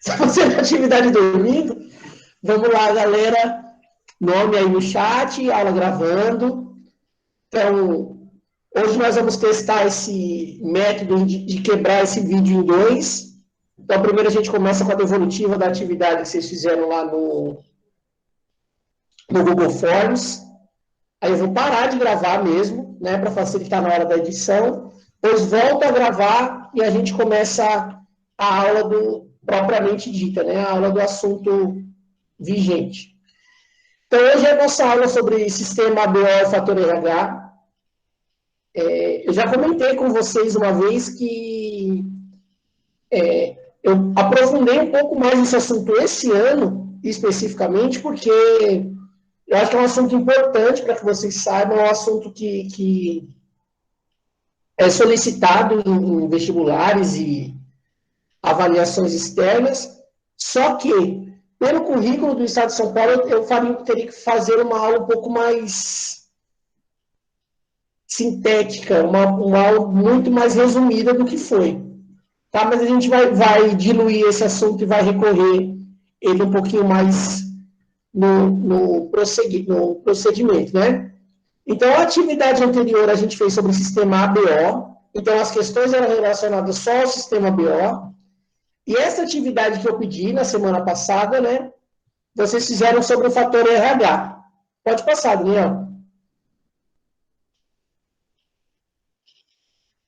Está fazendo atividade dormindo? Vamos lá, galera. Nome aí no chat, aula gravando. Então, hoje nós vamos testar esse método de quebrar esse vídeo em dois. Então, primeiro a gente começa com a devolutiva da atividade que vocês fizeram lá no Google Forms. Aí eu vou parar de gravar mesmo, né, para facilitar na hora da edição. Depois volto a gravar e a gente começa a aula propriamente dita, né, a aula do assunto vigente. Então, hoje é a nossa aula sobre sistema ABO e fator RH. Eu já comentei com vocês uma vez que eu aprofundei um pouco mais esse assunto esse ano, especificamente, porque eu acho que é um assunto importante para que vocês saibam, é um assunto que é solicitado em vestibulares e avaliações externas, só que, pelo currículo do Estado de São Paulo, eu teria que fazer uma aula um pouco mais sintética, uma aula muito mais resumida do que foi. Tá? Mas a gente vai diluir esse assunto e vai recorrer ele um pouquinho mais no procedimento, né? Então, a atividade anterior a gente fez sobre o sistema ABO. Então, as questões eram relacionadas só ao sistema ABO. E essa atividade que eu pedi na semana passada, né? Vocês fizeram sobre o fator RH. Pode passar, Daniel.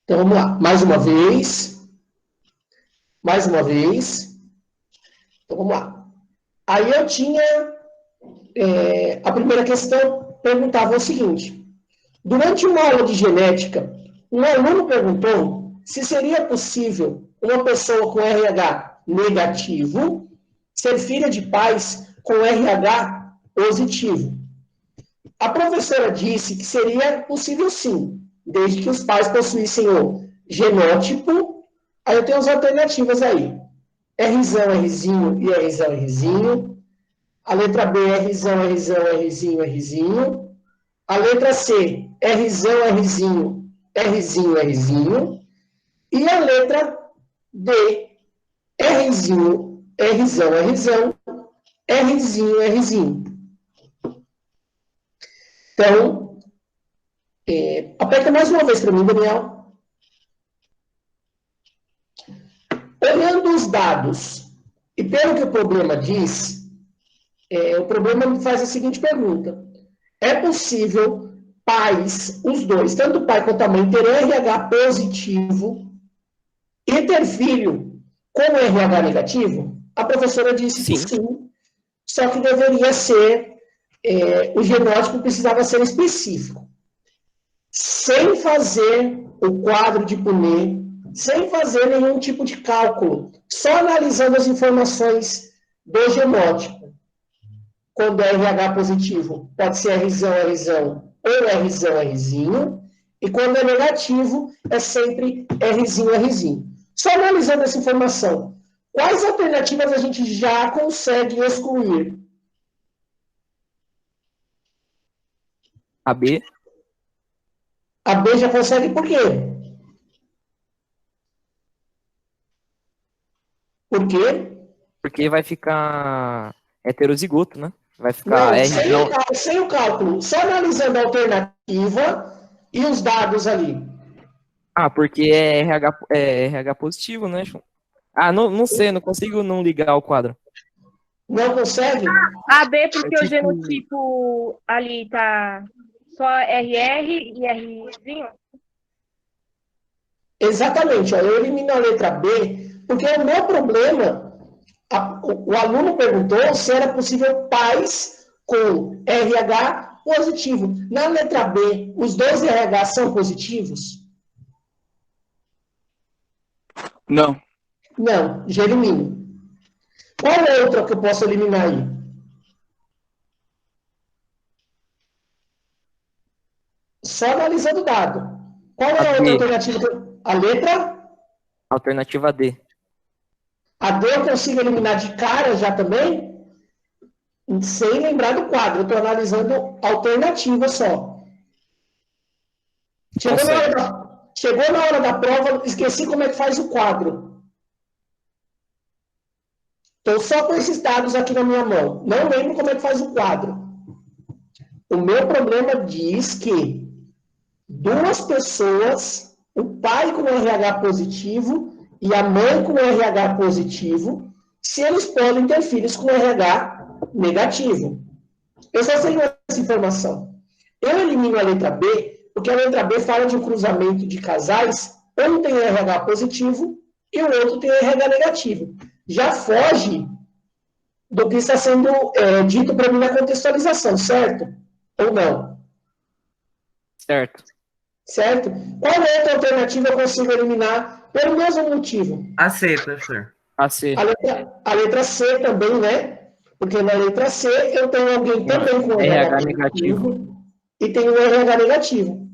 Então, vamos lá. Mais uma vez. Mais uma vez. Então, vamos lá. Aí eu tinha... a primeira questão perguntava o seguinte. Durante uma aula de genética, um aluno perguntou se seria possível uma pessoa com RH negativo ser filha de pais com RH positivo. A professora disse que seria possível sim, desde que os pais possuíssem o genótipo. Aí eu tenho as alternativas aí. Rzão, Rzinho e Rzão, Rzinho. A letra B, Rzão, Rzão, Rzinho, Rzinho. A letra C, Rzão, Rzinho, Rzinho, Rzinho. E a letra D, Rzinho, Rzão, Rzão, Rzinho, Rzinho. Então, aperta mais uma vez para mim, Daniel. Olhando os dados, e pelo que o problema diz, o problema me faz a seguinte pergunta. É possível pais, os dois, tanto o pai quanto a mãe, ter RH positivo e ter filho com RH negativo? A professora disse que sim, só que deveria ser, o genótipo precisava ser específico. Sem fazer o quadro de Punnett, sem fazer nenhum tipo de cálculo, só analisando as informações do genótipo. Quando é RH positivo, pode ser Rzão, Rzão ou Rzão, Rzinho. E quando é negativo, é sempre Rzinho, Rzinho. Só analisando essa informação, quais alternativas a gente já consegue excluir? A B. A B já consegue por quê? Por quê? Porque vai ficar heterozigoto, né? Vai ficar Não, Rzão. sem o cálculo, só analisando a alternativa e os dados ali. Ah, porque é RH positivo, né, João? Ah, não sei, não consigo não ligar o quadro. Não consegue? A B, porque É o tipo, genotipo ali tá só RR e Rzinho. Exatamente, ó, eu elimino a letra B, porque o meu problema, o aluno perguntou se era possível pais com RH positivo. Na letra B, os dois RH são positivos? Não. Não, já elimino. Qual é outra que eu posso eliminar aí? Só analisando o dado. Qual é a a outra D. alternativa? A letra? Alternativa D. A D eu consigo eliminar de cara já também? Sem lembrar do quadro. Eu estou analisando alternativa só. Consegue. Chegou na hora da prova, esqueci como é que faz o quadro. Estou só com esses dados aqui na minha mão. Não lembro como é que faz o quadro. O meu problema diz que duas pessoas, o pai com RH positivo e a mãe com RH positivo, se eles podem ter filhos com RH negativo. Eu só tenho essa informação. Eu elimino a letra B, porque a letra B fala de um cruzamento de casais, um tem RH positivo e o outro tem RH negativo. Já foge do que está sendo dito para mim na contextualização, certo? Ou não? Certo. Certo? Qual outra alternativa eu consigo eliminar pelo mesmo motivo? A C, professor. A C. A letra C também, né? Porque na letra C eu tenho alguém também com RH negativo e tenho um RH negativo.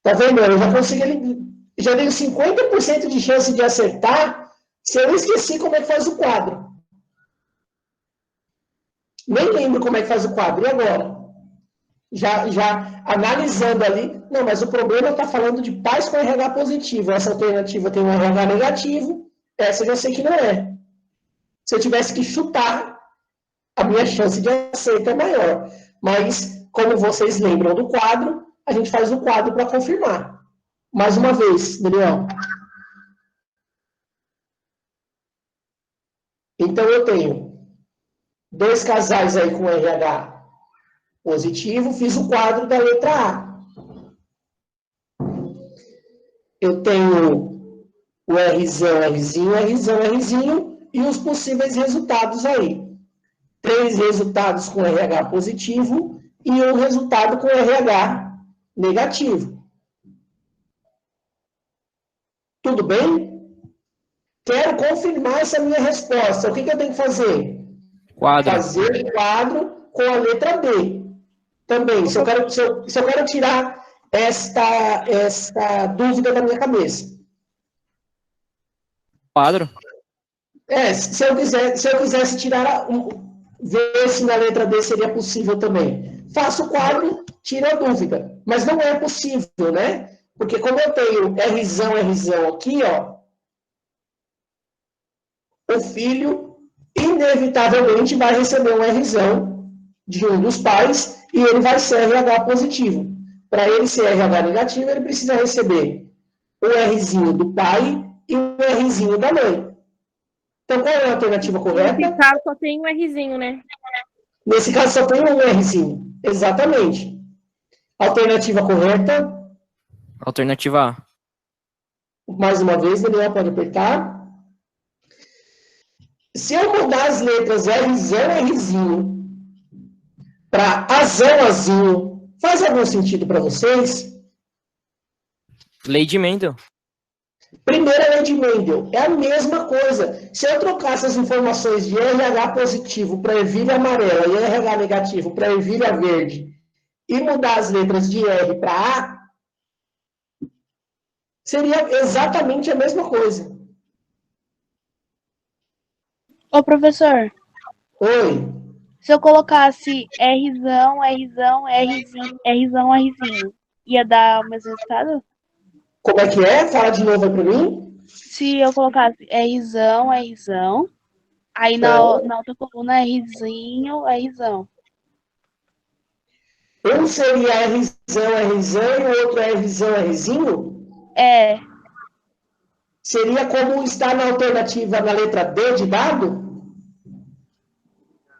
Tá vendo? Eu já consigo já tenho 50% de chance de acertar se eu esqueci como é que faz o quadro. Nem lembro como é que faz o quadro. E agora? Já analisando ali, não, mas o problema está falando de pais com RH positivo. Essa alternativa tem um RH negativo, essa eu já sei que não é. Se eu tivesse que chutar, a minha chance de acerto é maior. Mas, como vocês lembram do quadro, a gente faz o quadro para confirmar. Mais uma vez, Daniel. Então, eu tenho 2 casais aí com RH positivo, fiz o quadro da letra A. Eu tenho o Rzão, Rzinho, Rzão, Rzinho, e os possíveis resultados aí. 3 resultados com RH positivo e um resultado com RH negativo. Tudo bem? Quero confirmar essa minha resposta. O que eu tenho que fazer? Quadro. Fazer o quadro com a letra B. Também, se eu quero tirar esta dúvida da minha cabeça. Quadro. Se eu quisesse tirar, ver se na letra D seria possível também. Faço o quadro, tiro a dúvida. Mas não é possível, né? Porque como eu tenho Rzão, Rzão aqui, ó, o filho inevitavelmente vai receber um Rzão de um dos pais e ele vai ser RH positivo. Para ele ser RH negativo, ele precisa receber o Rzinho do pai e o Rzinho da mãe. Então, qual é a alternativa correta? Nesse caso, só tem um Rzinho, né? Nesse caso, só tem um Rzinho. Exatamente. Alternativa correta? Alternativa A. Mais uma vez, Daniel, pode apertar. Se eu mudar as letras Rzão, Rzinho para Azão, Azinho, faz algum sentido para vocês? Lei de Mendel. Primeira lei de Mendel, é a mesma coisa. Se eu trocasse as informações de RH positivo para ervilha amarela e RH negativo para ervilha verde e mudar as letras de R para A, seria exatamente a mesma coisa. Ô, professor, Oi. se eu colocasse Rzão, Rzão, Rzinho, Rzão, Rzinho, ia dar o mesmo resultado? Como é que é? Fala de novo aí para mim. Se eu colocasse Rzão, Rzão, aí na outra coluna Rzinho, Rzão. Um seria Rzão, Rzão e o outro é Rzão, Rzinho? É, Seria como está na alternativa na letra D de dado?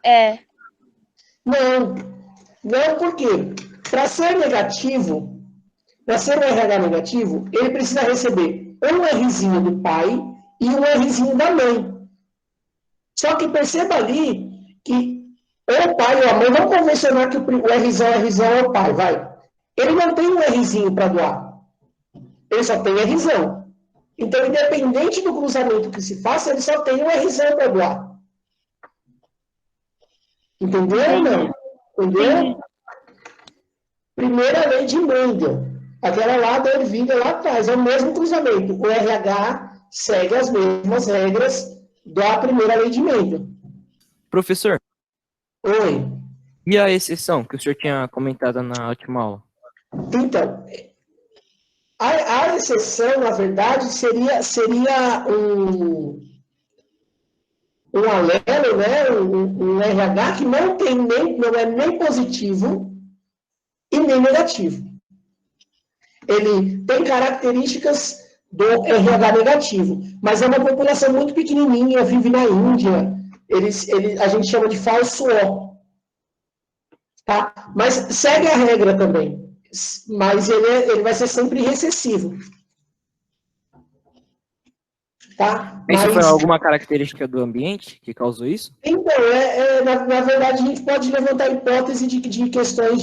é. Não. Não, por quê? Para ser negativo, para ser um RH negativo, ele precisa receber um Rzinho do pai e um Rzinho da mãe. Só que perceba ali que ou o pai ou a mãe, vamos convencionar que o Rzão é o pai, vai. Ele não tem um Rzinho para doar. Ele só tem Rzão. Então, independente do cruzamento que se faça, ele só tem um Rzão para doar. Entendeu ou não? Entendeu? Primeira lei de Mendel. Aquela lá da ervilha lá atrás. É o mesmo cruzamento. O RH segue as mesmas regras da primeira lei de Mendel. Professor, Oi. e a exceção que o senhor tinha comentado na última aula? Então, a exceção, na verdade, seria um alelo, né, um RH que não é nem positivo e nem negativo. Ele tem características do RH negativo, mas é uma população muito pequenininha, vive na Índia, a gente chama de falso O, tá? Mas segue a regra também, mas ele vai ser sempre recessivo, tá? Isso foi alguma característica do ambiente que causou isso? Então, na verdade, a gente pode levantar a hipótese de questões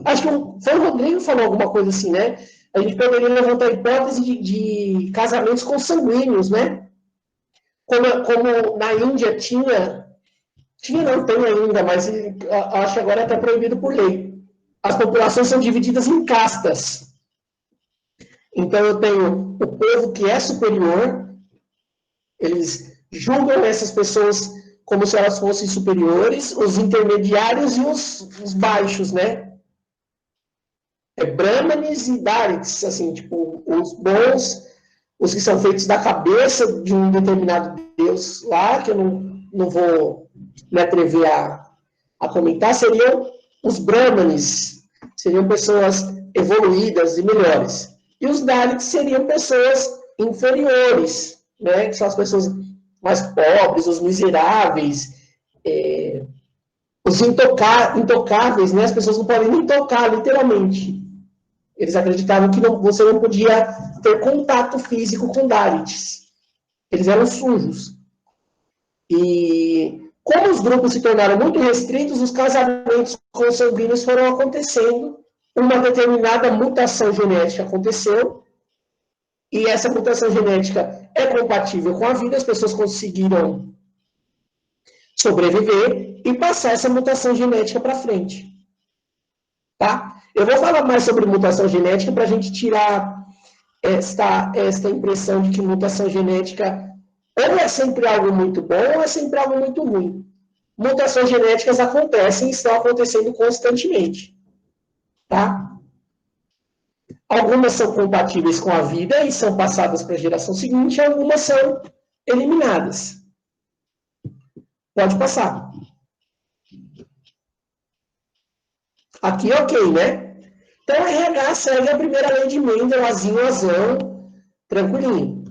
acho que foi o Rodrigo que falou alguma coisa assim, né? A gente poderia levantar a hipótese de casamentos consanguíneos, né? Como na Índia não tem ainda, mas acho que agora é até proibido por lei. As populações são divididas em castas. Então, eu tenho o povo que é superior, eles julgam essas pessoas como se elas fossem superiores, os intermediários e os baixos, né? Brahmanes e Dalits, assim, tipo, os bons, os que são feitos da cabeça de um determinado deus lá, que eu não vou me atrever a comentar, seriam os Brahmanes, seriam pessoas evoluídas e melhores. E os Dalits seriam pessoas inferiores, né, que são as pessoas mais pobres, os miseráveis, os intocáveis, né, as pessoas não podem nem tocar, literalmente. Eles acreditavam que você não podia ter contato físico com Dalits. Eles eram sujos. E como os grupos se tornaram muito restritos, os casamentos consanguíneos foram acontecendo, uma determinada mutação genética aconteceu, e essa mutação genética é compatível com a vida, as pessoas conseguiram sobreviver e passar essa mutação genética para frente. Tá? Eu vou falar mais sobre mutação genética para a gente tirar esta impressão de que mutação genética ou é sempre algo muito bom ou é sempre algo muito ruim. Mutações genéticas acontecem e estão acontecendo constantemente. Tá? Algumas são compatíveis com a vida e são passadas para a geração seguinte, e algumas são eliminadas. Pode passar. Aqui ok, né? Então, a RH segue a primeira lei de Mendel, azinho, azão, tranquilinho.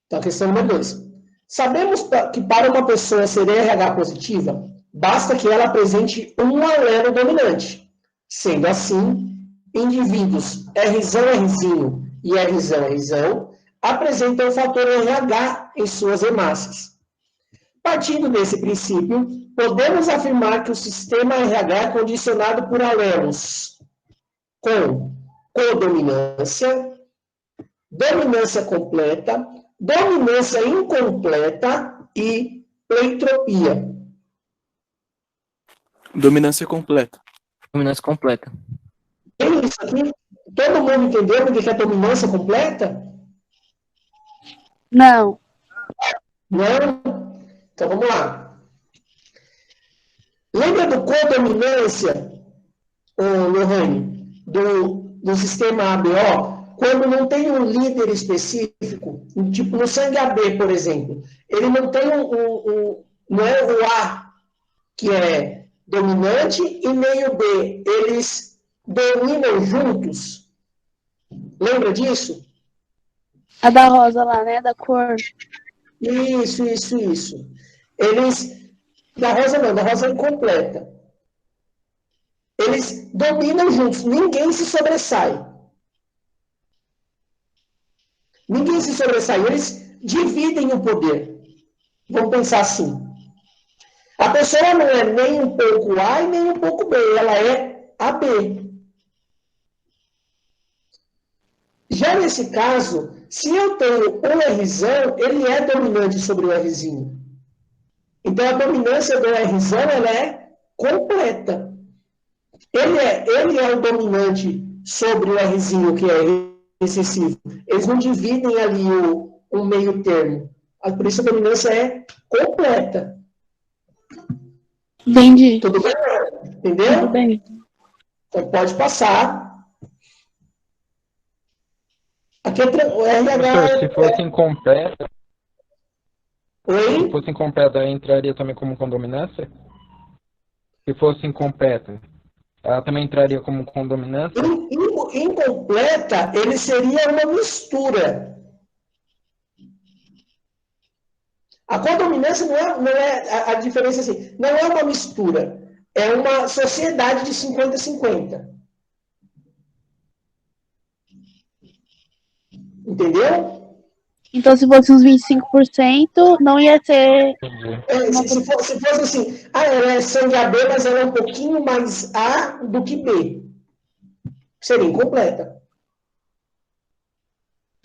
Então, questão número 2. Sabemos que para uma pessoa ser RH positiva, basta que ela apresente um alelo dominante. Sendo assim, indivíduos Rzão, Rzinho e Rzão, Rzão apresentam o fator RH em suas hemácias. Partindo desse princípio, podemos afirmar que o sistema RH é condicionado por alelos com codominância, dominância completa, dominância incompleta e pleitropia. Dominância completa. Dominância completa. É isso aqui? Todo mundo entendeu o que é dominância completa? Não. Não? Então vamos lá. Lembra do codominância, Lohane, do sistema ABO? Quando não tem um líder específico, tipo no sangue AB, por exemplo, ele não tem não é o A que é dominante e nem o B, eles dominam juntos. Lembra disso? A da rosa lá, né? Da cor. Isso. Da rosa não, da rosa é incompleta. Eles dominam juntos, ninguém se sobressai. Ninguém se sobressai, eles dividem o poder. Vamos pensar assim. A pessoa não é nem um pouco A e nem um pouco B, ela é AB. Já nesse caso, se eu tenho um Rzão, ele é dominante sobre o Rzinho. Então, a dominância do Rzão, ela é completa. Ele é o dominante sobre o Rzinho, que é excessivo. Eles não dividem ali um meio termo. Por isso a dominância é completa. Entendi. Tudo bem? Entendeu? Tudo bem. Então pode passar. Aqui é o RH. Professor, se fosse incompleta, Oi? Se fosse incompleta, entraria também como condominância? Se fosse incompleta, ela também entraria como condominância? Incompleta, ele seria uma mistura. A condominância não é a diferença assim, não é uma mistura, é uma sociedade de 50-50. Entendeu? Então, se fosse uns 25%, não ia ser Se fosse assim, ela é sangue AB, mas ela é um pouquinho mais A do que B. Seria incompleta.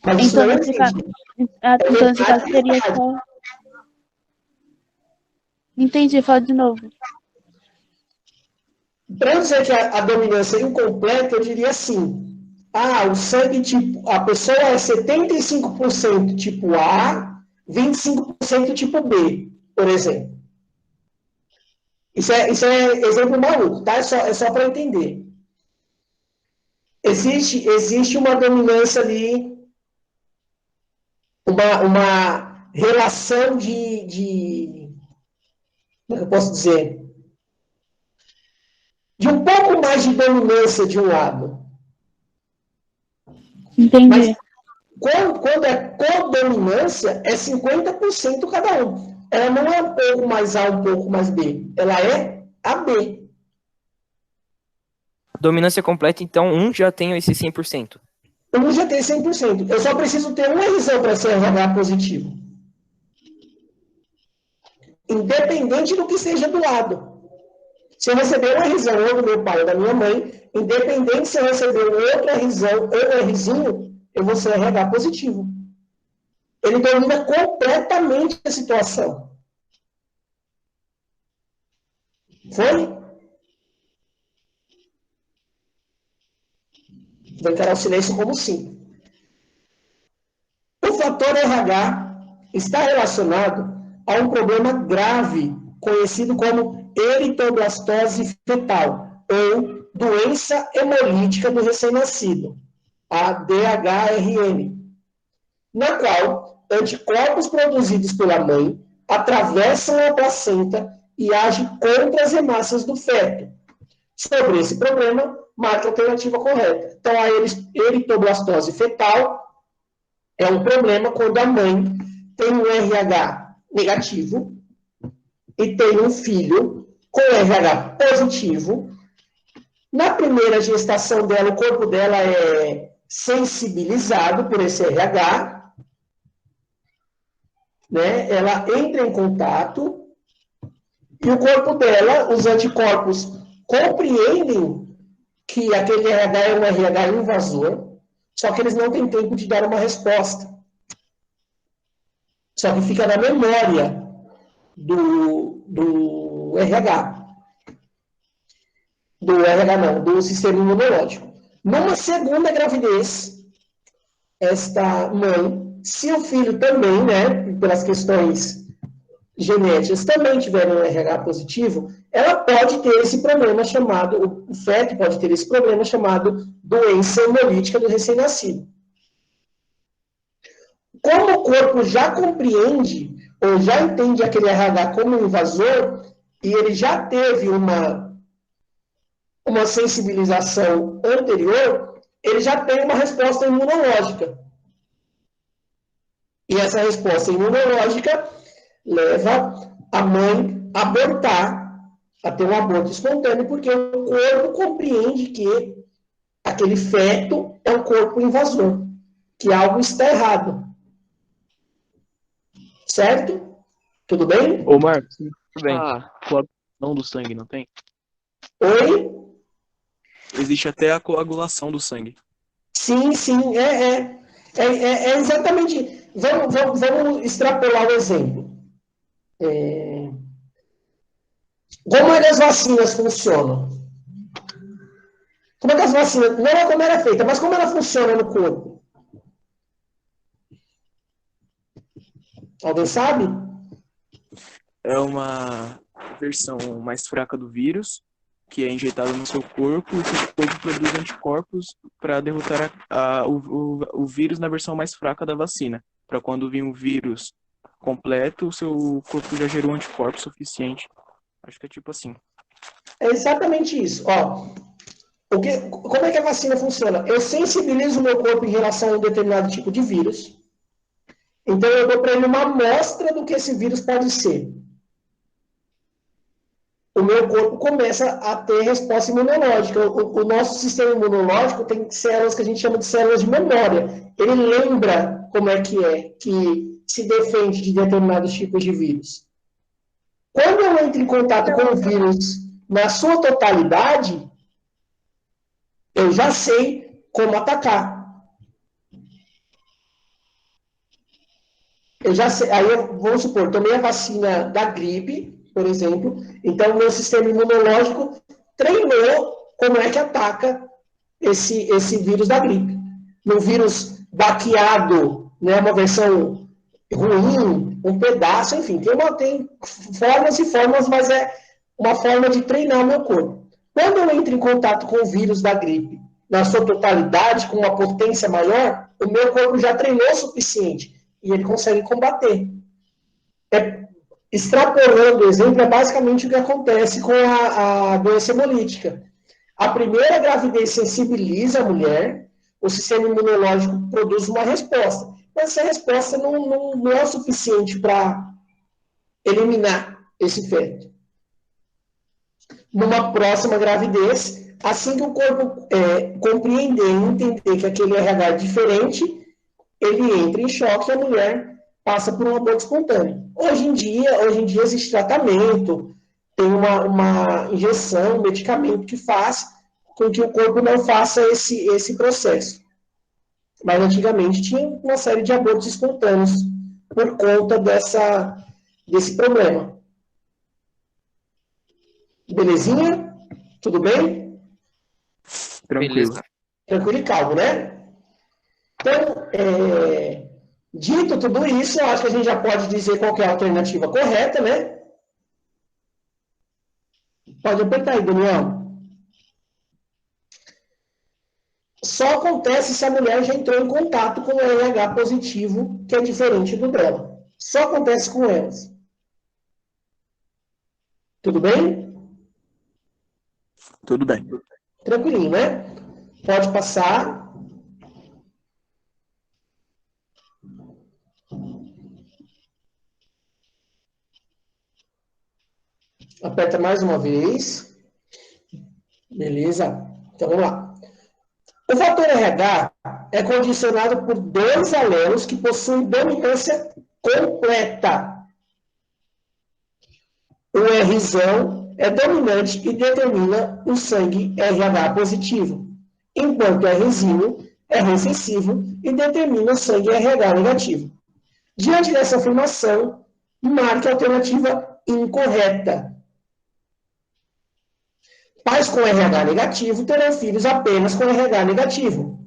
Mas isso Então, não nesse caso, existe. então, nesse caso seria Metade. só. Entendi, fala de novo. Para dizer que a dominância é incompleta, eu diria assim: o sangue tipo, a pessoa é 75% tipo A, 25% tipo B, por exemplo. Isso é exemplo maluco, tá? É só para entender. Existe uma dominância ali, uma relação como é que eu posso dizer? De um pouco mais de dominância de um lado. Entendi. Mas quando é codominância, é 50% cada um. Ela não é um pouco mais A, um pouco mais B. Ela é AB. Dominância completa, então um já tem esse 100%. Um já tem 100%. Eu só preciso ter uma RZ para ser RH positivo. Independente do que seja do lado. Se eu receber uma RZ ou do meu pai ou da minha mãe, independente se eu receber um outro RZ ou um Rzinho, eu vou ser RH positivo. Ele domina completamente a situação. Foi? Vou encarar o silêncio como sim. O fator RH está relacionado a um problema grave conhecido como eritoblastose fetal, ou doença hemolítica do recém-nascido, a DHRN, na qual anticorpos produzidos pela mãe atravessam a placenta e agem contra as hemácias do feto. Sobre esse problema, marque a alternativa correta. Então, a eritoblastose fetal é um problema quando a mãe tem um RH negativo e tem um filho com RH positivo. Na primeira gestação dela, o corpo dela é sensibilizado por esse RH, né? Ela entra em contato e o corpo dela, os anticorpos, compreendem que aquele RH é um RH invasor, só que eles não têm tempo de dar uma resposta. Só que fica na memória do RH. Do RH não, do sistema imunológico. Numa segunda gravidez, esta mãe, se o filho também, né, pelas questões genéticas, também tiver um RH positivo, ela pode ter esse problema chamado, o feto pode ter esse problema chamado doença hemolítica do recém-nascido. Como o corpo já compreende, ou já entende aquele RH como um invasor, e ele já teve uma sensibilização anterior, ele já tem uma resposta imunológica. E essa resposta imunológica leva a mãe a abortar, a ter um aborto espontâneo, porque o corpo compreende que aquele feto é um corpo invasor, que algo está errado. Certo? Tudo bem? Ô, Marcos, Tudo bem. coagulação do sangue, não tem? Oi? Existe até a coagulação do sangue. Sim, é exatamente. Vamos extrapolar o exemplo. Como é que as vacinas funcionam? Como é que as vacinas. Não é como ela é feita, mas como ela funciona no corpo? Alguém sabe? É uma versão mais fraca do vírus, que é injetada no seu corpo, e o seu corpo produz anticorpos para derrotar o vírus na versão mais fraca da vacina. Para quando vir um vírus completo, o seu corpo já gerou anticorpos suficiente. Acho que é tipo assim. É exatamente isso. Ó, como é que a vacina funciona? Eu sensibilizo o meu corpo em relação a um determinado tipo de vírus. Então, eu dou para ele uma amostra do que esse vírus pode ser. O meu corpo começa a ter resposta imunológica. O nosso sistema imunológico tem células que a gente chama de células de memória. Ele lembra como é, que se defende de determinados tipos de vírus. Quando eu entro em contato com o vírus na sua totalidade, eu já sei como atacar. Eu já sei, aí vamos supor, tomei a vacina da gripe, por exemplo, então o meu sistema imunológico treinou como é que ataca esse vírus da gripe. No vírus baqueado, né, uma versão ruim, um pedaço, enfim, tem formas e formas, mas é uma forma de treinar o meu corpo. Quando eu entro em contato com o vírus da gripe, na sua totalidade, com uma potência maior, o meu corpo já treinou o suficiente e ele consegue combater. Extrapolando o exemplo, é basicamente o que acontece com a doença hemolítica. A primeira gravidez sensibiliza a mulher, o sistema imunológico produz uma resposta, mas essa resposta não é o suficiente para eliminar esse feto. Numa próxima gravidez, assim que o corpo compreender e entender que aquele RH é diferente, ele entra em choque e a mulher passa por um aborto espontâneo. Hoje em dia existe tratamento, tem uma injeção, um medicamento que faz com que o corpo não faça esse processo. Mas antigamente tinha uma série de abortos espontâneos por conta desse problema. Belezinha? Tudo bem? Tranquilo. Beleza. Tranquilo e calmo, né? Então, dito tudo isso, eu acho que a gente já pode dizer qual que é a alternativa correta, né? Pode apertar aí, Daniel. Só acontece se a mulher já entrou em contato com o RH positivo, que é diferente do dela. Só acontece com elas. Tudo bem? Tudo bem. Tranquilinho, né? Pode passar. Aperta mais uma vez. Beleza? Então vamos lá. O fator RH é condicionado por dois alelos que possuem dominância completa. O Rzão é dominante e determina o sangue RH positivo, enquanto o Rzinho é recessivo e determina o sangue RH negativo. Diante dessa afirmação, marque a alternativa incorreta. Pais com RH negativo terão filhos apenas com RH negativo.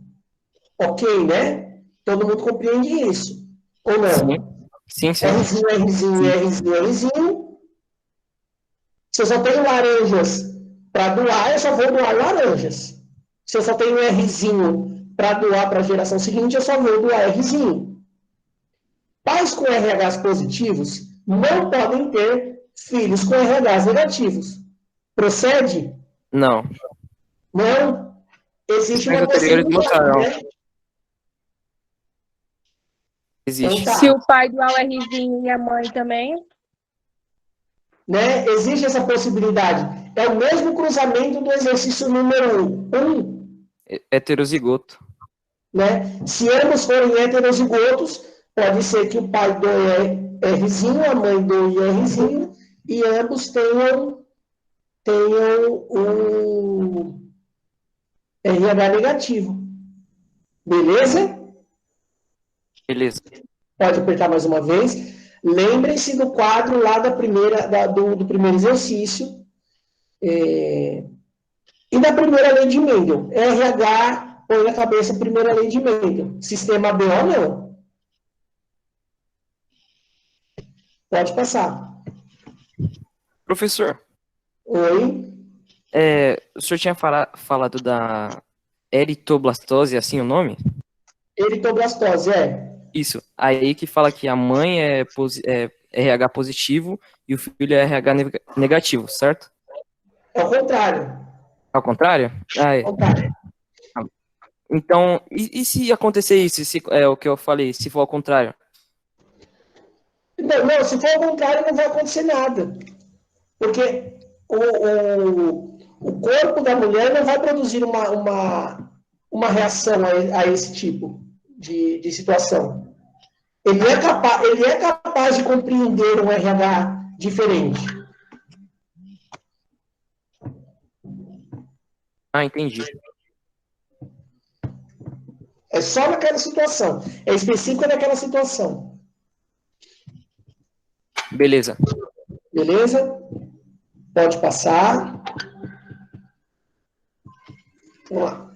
Ok, né? Todo mundo compreende isso. Ou não? Sim. Rzinho. Se eu só tenho laranjas para doar, eu só vou doar laranjas. Se eu só tenho Rzinho para doar para a geração seguinte, eu só vou doar Rzinho. Pais com RHs positivos não podem ter filhos com RHs negativos. Procede? Não. Não. Existe uma anteriores possibilidade, mostrarão. né? Existe. Então tá. Se o pai doar o Rzinho e a mãe também, Né? Existe essa possibilidade. É o mesmo cruzamento do exercício número 1. Heterozigoto. Né? Se ambos forem heterozigotos, pode ser que o pai doe Rzinho, a mãe doe Rzinho, e ambos tenham o RH negativo. Beleza? Beleza. Pode apertar mais uma vez. Lembrem-se do quadro lá do primeiro exercício e da primeira lei de Mendel. RH, põe na cabeça a primeira lei de Mendel. Sistema BO, não. Pode passar. Professor, Oi. o senhor tinha falado da eritoblastose, assim o nome? Eritoblastose, Isso. Aí que fala que a mãe é RH positivo e o filho é RH negativo, certo? É o contrário. Ao contrário? Ah, É o contrário. então, e se acontecer isso? Se, é o que eu falei, se for ao contrário? Não, se for ao contrário, não vai acontecer nada. Porque o corpo da mulher não vai produzir uma reação a esse tipo de situação. Ele é capaz de compreender um RH diferente. Ah, entendi. É só naquela situação. É específico daquela situação. Beleza. Beleza? Pode passar. Vamos lá.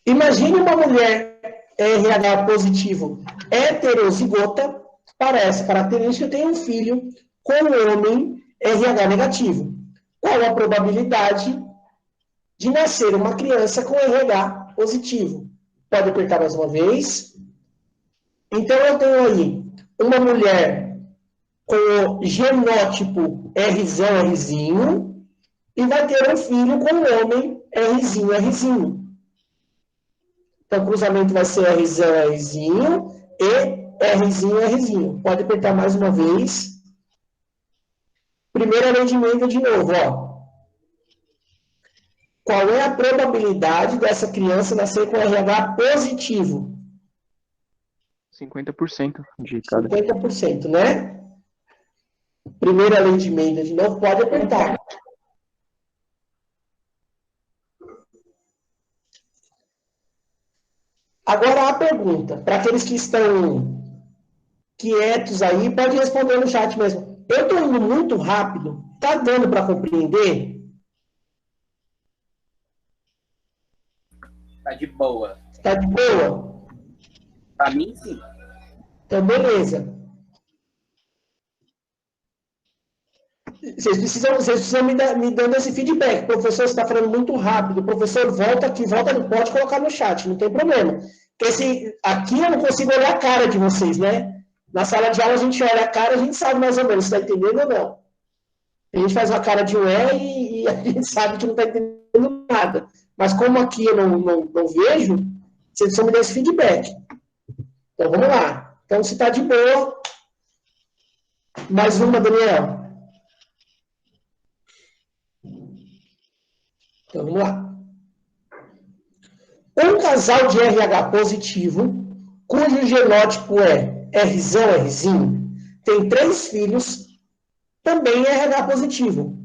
Imagine uma mulher RH positivo heterozigota. Para essa característica, tem um filho com um homem RH negativo. Qual a probabilidade de nascer uma criança com RH positivo? Pode apertar mais uma vez. Então, eu tenho aí uma mulher com o genótipo Rzão, Rzinho, e vai ter um filho com um homem Rzinho, Rzinho. Então, o cruzamento vai ser Rzão, Rzinho e Rzinho, Rzinho. Pode apertar mais uma vez. Primeira lei de Mendel de novo, ó. Qual é a probabilidade dessa criança nascer com RH positivo? 50% de cada. 50%, né? Primeira lei de Mendel de novo, pode apertar. Agora a pergunta, para aqueles que estão quietos aí, pode responder no chat mesmo. Eu estou indo muito rápido, tá dando para compreender? Tá de boa. Tá de boa? Pra mim, sim. Então, beleza. Vocês precisam me dando esse feedback. Professor, você está falando muito rápido. Professor, volta aqui, pode colocar no chat, não tem problema. Porque aqui eu não consigo olhar a cara de vocês, né? Na sala de aula a gente olha a cara, a gente sabe mais ou menos se está entendendo ou não. A gente faz uma cara de ué e a gente sabe que não está entendendo nada. Mas como aqui eu não vejo, vocês precisam me dar esse feedback. Então vamos lá. Então se está de boa, mais uma, Daniel. Então, vamos lá. Um casal de RH positivo, cujo genótipo é Rzão, Rzinho, tem 3 filhos, também é RH positivo.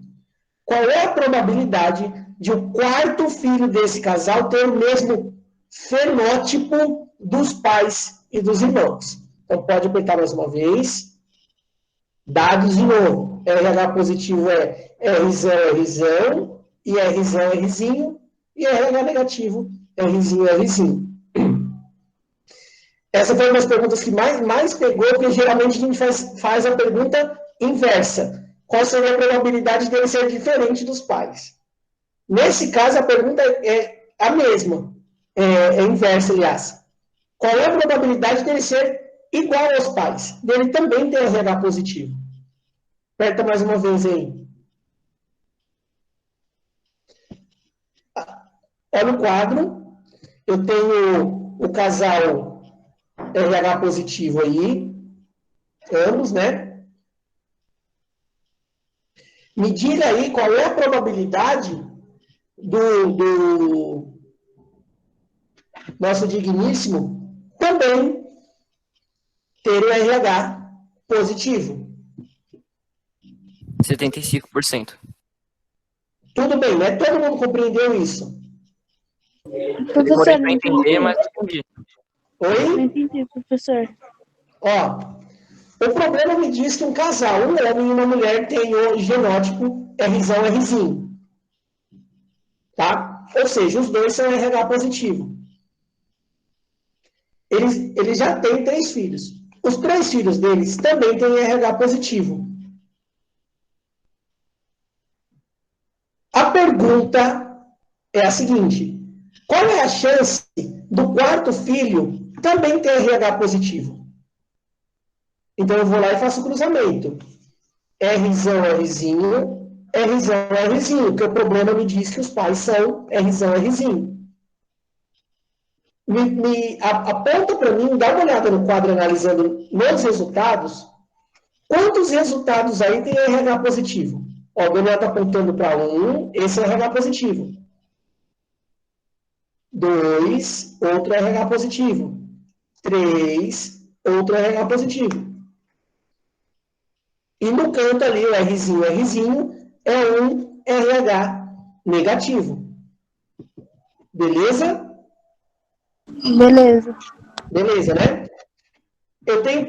Qual é a probabilidade de o 4º filho desse casal ter o mesmo fenótipo dos pais e dos irmãos? Então, pode apertar mais uma vez. Dados de novo. RH positivo é Rzão, Rzão. E Rzão, Rzinho, e RH negativo, Rzinho, Rzinho. Essa foi uma das perguntas que mais pegou, porque geralmente a gente faz a pergunta inversa. Qual seria a probabilidade dele ser diferente dos pais? Nesse caso, a pergunta é a mesma. É inversa, aliás. Qual é a probabilidade dele ser igual aos pais? Dele também ter RH positivo. Aperta mais uma vez aí. Olha o quadro, eu tenho o casal RH positivo aí, ambos, né? Me diga aí qual é a probabilidade do nosso digníssimo também ter o RH positivo. 75%. Tudo bem, né? Todo mundo compreendeu isso? Professor, Demorei pra entender, mas entendi. Oi? não entendi, professor. Ó, o problema me diz que um casal, um homem e uma mulher, tem o genótipo Rzão, Rzinho. Tá? Ou seja, os dois são RH positivo. Eles já têm 3 filhos. Os 3 filhos deles também têm RH positivo. A pergunta é a seguinte: qual é a chance do 4º filho também ter RH positivo? Então, eu vou lá e faço o cruzamento. Rzão, Rzinho, Rzão, Rzinho, porque o problema me diz que os pais são Rzão, Rzinho. Aponta para mim, dá uma olhada no quadro analisando nos resultados. Quantos resultados aí tem RH positivo? Ó, o Daniel está apontando para 1, esse é RH positivo. 2, outro RH positivo. 3, outro RH positivo. E no canto ali, o Rzinho, é um RH negativo. Beleza? Beleza. Beleza, né? Eu tenho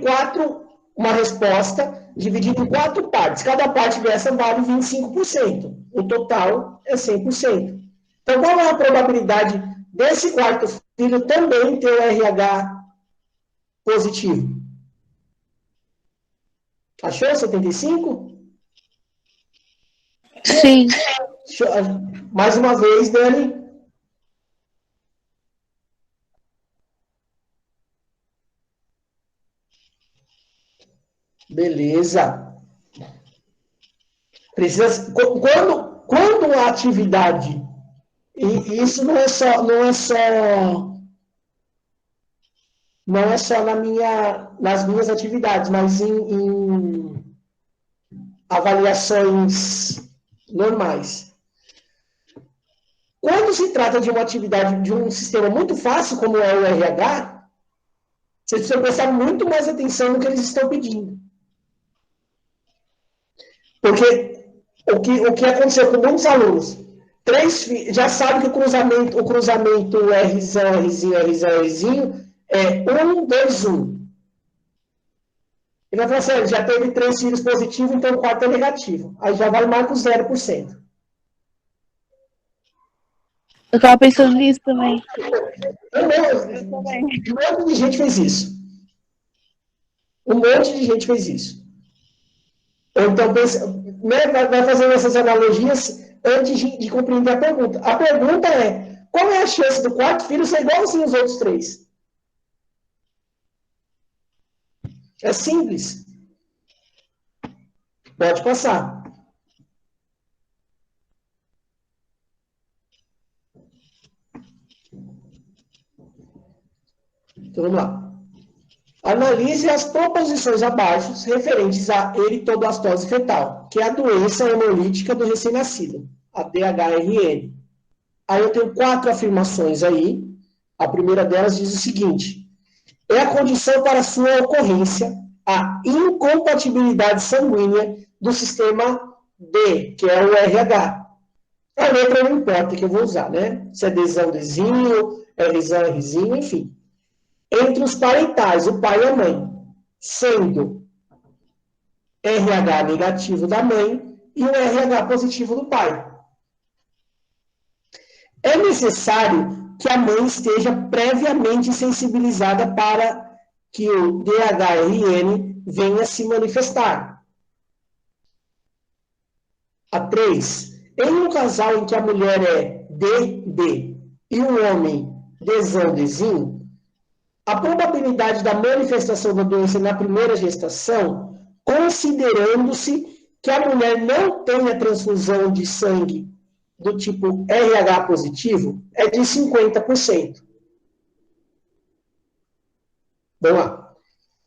uma resposta dividida em 4 partes. Cada parte dessa vale 25%. O total é 100%. Então, qual é a probabilidade desse quarto filho também ter o RH positivo? Achou 75? Sim. Mais uma vez, Dani. Beleza. Quando a atividade, e isso não é só nas minhas atividades, mas em avaliações normais. Quando se trata de uma atividade de um sistema muito fácil, como é o RH, vocês precisam prestar muito mais atenção no que eles estão pedindo. Porque o que aconteceu com muitos alunos, já sabe que o cruzamento Rzão, Rzinho, Rzão, Rzinho é 1, 2, 1. Ele vai falar assim, já teve 3 filhos positivos, então o quarto é negativo. Aí já vai marcar 0%. Eu tava pensando nisso também. Um monte de gente fez isso. Um monte de gente fez isso. Ou então, vai fazendo essas analogias antes de compreender a pergunta. A pergunta é, qual é a chance do quarto filho ser igualzinho aos outros 3? É simples. Pode passar. Então, vamos lá. Analise as proposições abaixo referentes à eritoblastose fetal, que é a doença hemolítica do recém-nascido, a DHRN. Aí eu tenho 4 afirmações aí. A primeira delas diz o seguinte: é a condição para sua ocorrência a incompatibilidade sanguínea do sistema D, que é o RH. A letra não importa que eu vou usar, né? Se é Dzão, Dzinho, Rzão, Rzinho, enfim. Entre os parentais, o pai e a mãe, sendo RH negativo da mãe e o RH positivo do pai. É necessário que a mãe esteja previamente sensibilizada para que o DHRN venha se manifestar. A 3. Em um casal em que a mulher é DD e o homem Dzão, Dzinho, a probabilidade da manifestação da doença na primeira gestação, considerando-se que a mulher não tenha transfusão de sangue do tipo RH positivo, é de 50%. Vamos lá.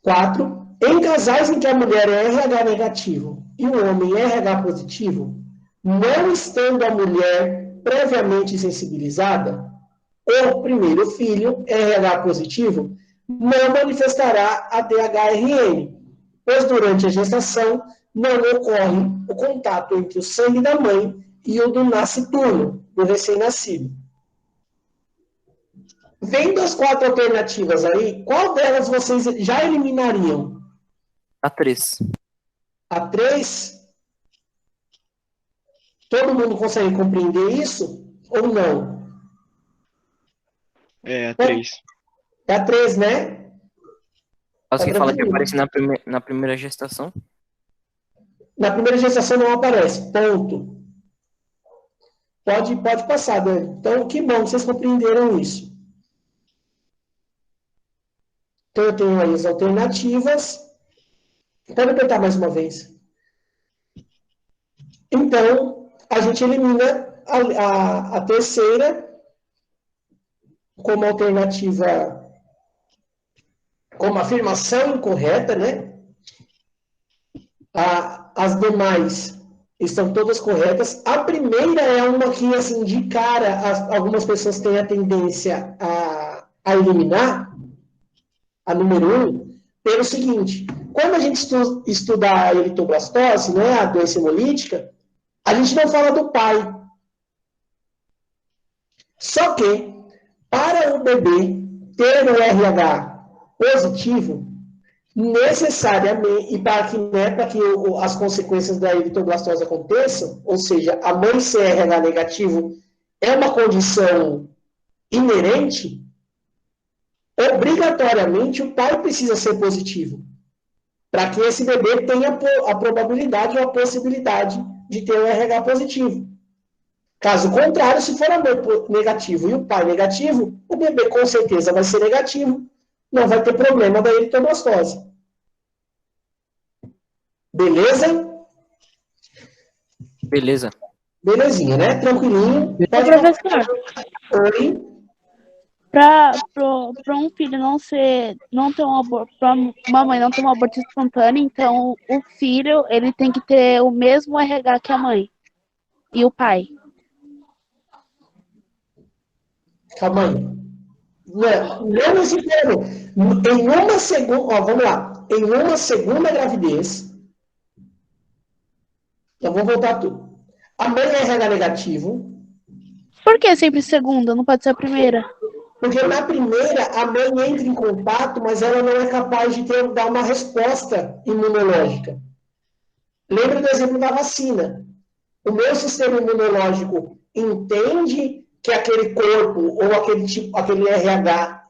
4. Em casais em que a mulher é RH negativo e o homem é RH positivo, não estando a mulher previamente sensibilizada, o primeiro filho, RH positivo, não manifestará a DHRN, pois durante a gestação não ocorre o contato entre o sangue da mãe e o do nascituro, do recém-nascido. Vendo as 4 alternativas aí, qual delas vocês já eliminariam? A 3. A 3? Todo mundo consegue compreender isso? Ou não? É, a 3. É a 3, né? Você Tá fala que tranquilo. aparece na primeira gestação? Na primeira gestação não aparece, ponto. Pode passar, Dani. Então, que bom que vocês compreenderam isso. Então, eu tenho aí as alternativas. Pode apertar mais uma vez. Então, a gente elimina a terceira como alternativa, como afirmação incorreta, né? As demais estão todas corretas. A primeira é uma que, assim, de cara, algumas pessoas têm a tendência a eliminar, a número 1, pelo seguinte: quando a gente estuda a eritoblastose, né, a doença hemolítica, a gente não fala do pai. Só que, para o bebê ter o RH positivo, necessariamente, e para que, né, para que as consequências da eritoblastose aconteçam, ou seja, a mãe ser RH negativo é uma condição inerente, obrigatoriamente o pai precisa ser positivo, para que esse bebê tenha a probabilidade ou a possibilidade de ter um RH positivo. Caso contrário, se for a mãe negativo e o pai negativo, o bebê com certeza vai ser negativo, não vai ter problema da eritoblastose. Beleza? Beleza. Belezinha, né? Tranquilinho. Pode Professor, Oi. para um filho não ter um aborto, para uma mãe não ter um aborto espontâneo, então o filho ele tem que ter o mesmo RH que a mãe e o pai. Calma aí. Não necessariamente. Em uma segunda, ó, vamos lá. Em uma segunda gravidez, eu vou voltar tudo. A mãe é RH negativo, Por que sempre segunda? Não pode ser a primeira? porque na primeira a mãe entra em contato, mas ela não é capaz de dar uma resposta imunológica. Lembra do exemplo da vacina. O meu sistema imunológico entende que aquele corpo ou aquele RH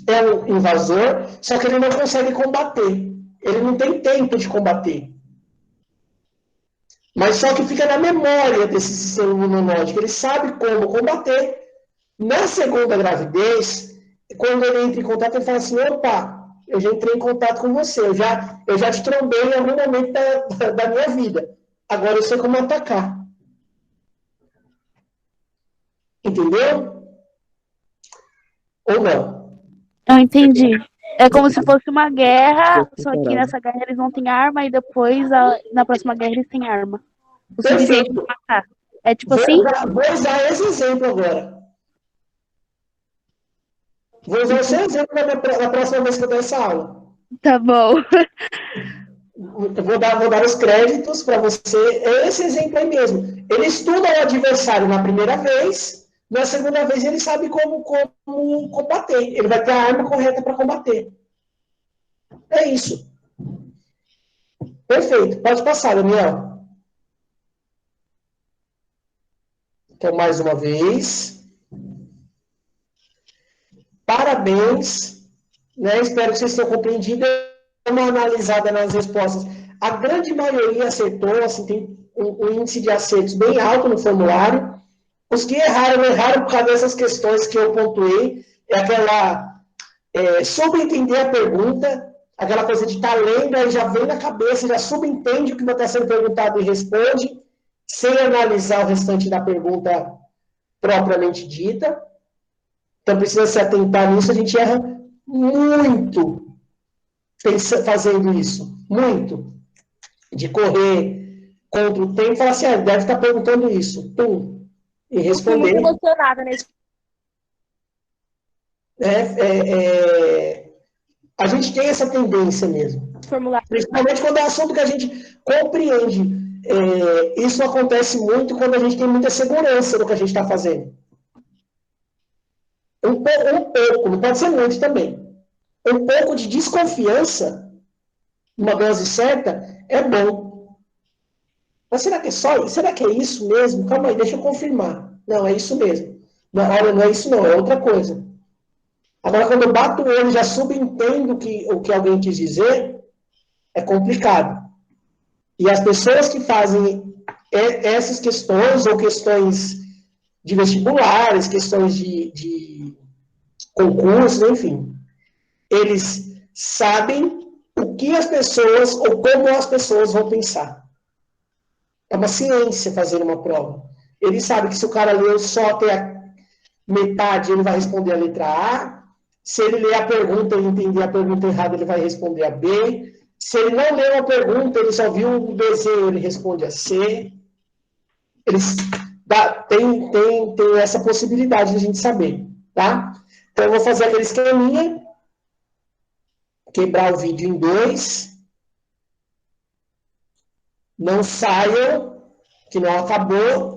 é um invasor, só que ele não consegue combater. Ele não tem tempo de combater. Mas só que fica na memória desse sistema imunológico. Ele sabe como combater. Na segunda gravidez, quando ele entra em contato, ele fala assim: opa, eu já entrei em contato com você, eu já te trombei em algum momento da minha vida. Agora eu sei como atacar. Entendeu? Ou não? Eu entendi. É como se fosse uma guerra, só que nessa guerra eles não têm arma e depois, na próxima guerra, eles têm arma. O suficiente para matar. É tipo assim? Vou usar esse exemplo agora. Vou usar esse exemplo na próxima vez que eu der essa aula. Tá bom. Eu vou dar os créditos para você. É esse exemplo aí mesmo. Ele estuda o adversário na primeira vez, na segunda vez ele sabe como combater. Ele vai ter a arma correta para combater. É isso. Perfeito. Pode passar, Daniel. Então, mais uma vez. Parabéns. Né? Espero que vocês tenham compreendido. Uma analisada nas respostas. A grande maioria acertou, assim, tem um índice de acertos bem alto no formulário. Os que erraram por causa dessas questões que eu pontuei. É aquela subentender a pergunta, aquela coisa de estar lendo, aí já vem na cabeça, já subentende o que está sendo perguntado e responde, sem analisar o restante da pergunta propriamente dita. Então, precisa se atentar nisso, a gente erra muito fazendo isso. Muito. De correr contra o tempo e falar assim, deve estar perguntando isso. Pum. E responder. Fiquei muito emocionada nesse a gente tem essa tendência mesmo. formulário. Principalmente quando é assunto que a gente compreende. Isso acontece muito quando a gente tem muita segurança no que a gente está fazendo. Um pouco, não pode ser muito também. Um pouco de desconfiança, uma dose certa, é bom. Mas será que é só isso? Será que é isso mesmo? Calma aí, deixa eu confirmar. Não, é isso mesmo. Não, olha, não é isso não, é outra coisa. Agora, quando eu bato o olho e já subentendo o que alguém quis dizer, é complicado. E as pessoas que fazem essas questões, ou questões de vestibulares, questões de concursos, enfim, eles sabem o que as pessoas, ou como as pessoas vão pensar. É uma ciência fazer uma prova. Ele sabe que se o cara leu só até a metade, ele vai responder a letra A. Se ele ler a pergunta e entender a pergunta errada, ele vai responder a B. Se ele não leu a pergunta, ele só viu o desenho, ele responde a C. Tem essa possibilidade de a gente saber, tá? Então, eu vou fazer aquele esqueminha. Quebrar o vídeo em 2. Não saiam, que não acabou.